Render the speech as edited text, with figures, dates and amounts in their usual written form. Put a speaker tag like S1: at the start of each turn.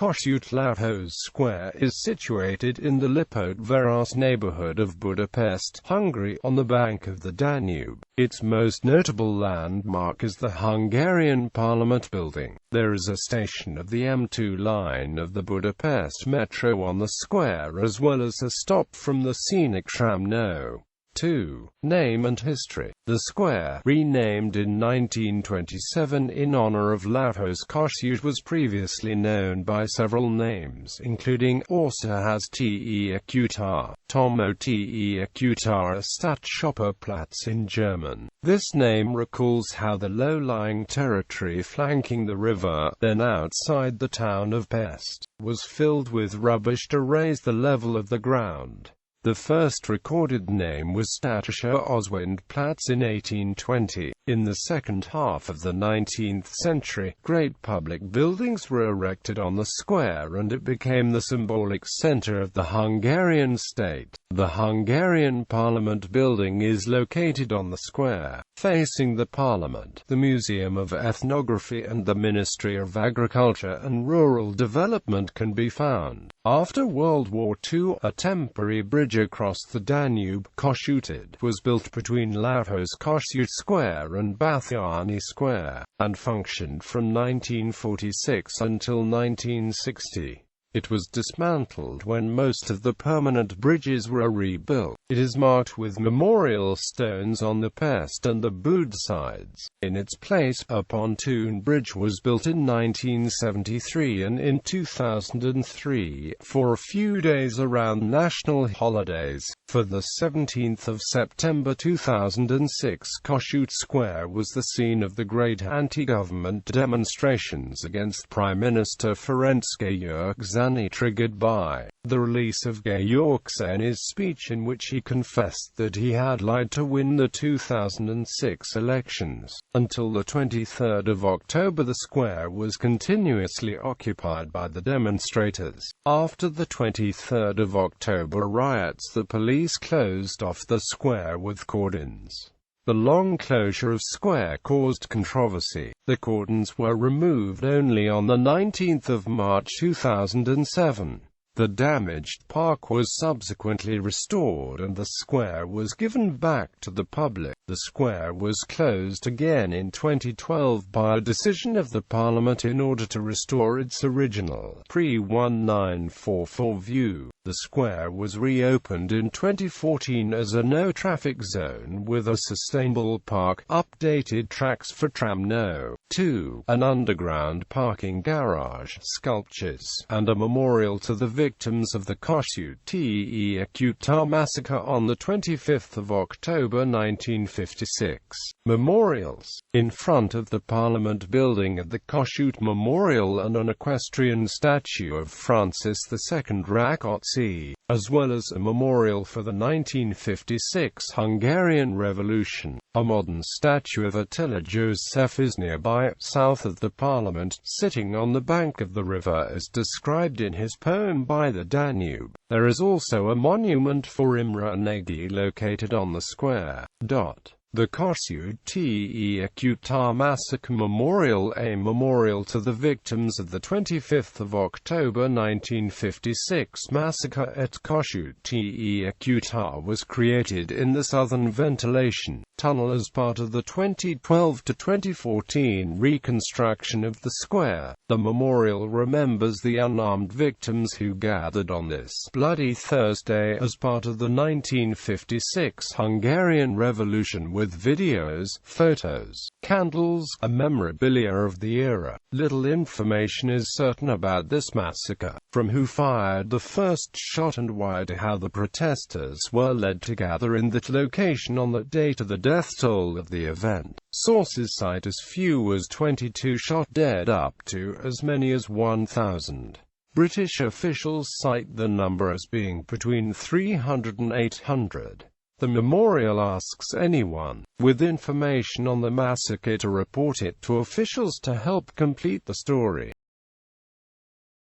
S1: Kossuth Lajos Square is situated in the Lipótváros neighbourhood of Budapest, Hungary, on the bank of the Danube. Its most notable landmark is the Hungarian Parliament Building. There is a station of the M2 line of the Budapest Metro on the square, as well as a stop from the scenic Tram No.2. Name and history. The square, renamed in 1927 in honor of Lajos Kossuth, was previously known by several names, including Kossuth, Tram No.2, Stadtschopperplatz in German. This name recalls how the low-lying territory flanking the river, then outside the town of Pest, was filled with rubbish to raise the level of the ground. The first recorded name was Stadtschopperplatz in 1820. In the second half of the 19th century, great public buildings were erected on the square and it became the symbolic center of the Hungarian state. The Hungarian Parliament Building is located on the square, facing the Parliament, the Museum of Ethnography and the Ministry of Agriculture and Rural Development can be found. After World War II, a temporary bridge across the Danube, Kossuth, was built between Lajos Kossuth Square and Bathyány Square, and functioned from 1946 until 1960. It was dismantled when most of the permanent bridges were rebuilt. It is marked with memorial stones on the Pest and the Bud sides. In its place, a pontoon bridge was built in 1973 and in 2003, for a few days around national holidays. For the 17th of September 2006, Kossuth Square was the scene of the great anti-government demonstrations against Prime Minister Ferenc Gyurcsány, triggered by the release of Gyurcsány's speech in which he confessed that he had lied to win the 2006 elections. Until the 23rd of October, the square was continuously occupied by the demonstrators. After the 23rd of October riots, the police closed off the square with cordons. The long closure of square caused controversy. The cordons were removed only on the 19th of March 2007. The damaged park was subsequently restored and the square was given back to the public. The square was closed again in 2012 by a decision of the Parliament in order to restore its original pre-1944 view. The square was reopened in 2014 as a no-traffic zone with a sustainable park, updated tracks for Tram No.2, an underground parking garage, sculptures, and a memorial to the victims of the Kossuth massacre on the 25th of October 1956. Memorials. In front of the Parliament Building at the Kossuth Memorial and an equestrian statue of Francis II Rákóczi, as well as a memorial for the 1956 Hungarian Revolution. A modern statue of Attila József is nearby, south of the Parliament, sitting on the bank of the river as described in his poem By the Danube. There is also a monument for Imre Nagy located on the square. The Kossuth massacre memorial, a memorial to the victims of the 25th of October 1956 massacre at Kossuth, was created in the southern ventilation tunnel as part of the 2012 to 2014 reconstruction of the square. The memorial remembers the unarmed victims who gathered on this bloody Thursday as part of the 1956 Hungarian Revolution with videos, photos, candles, and memorabilia of the era. Little information is certain about this massacre, from who fired the first shot and why to how the protesters were led to gather in that location on the date of the death toll of the event. Sources cite as few as 22 shot dead up to as many as 1,000. British officials cite the number as being between 300 and 800. The memorial asks anyone with information on the massacre to report it to officials to help complete the story.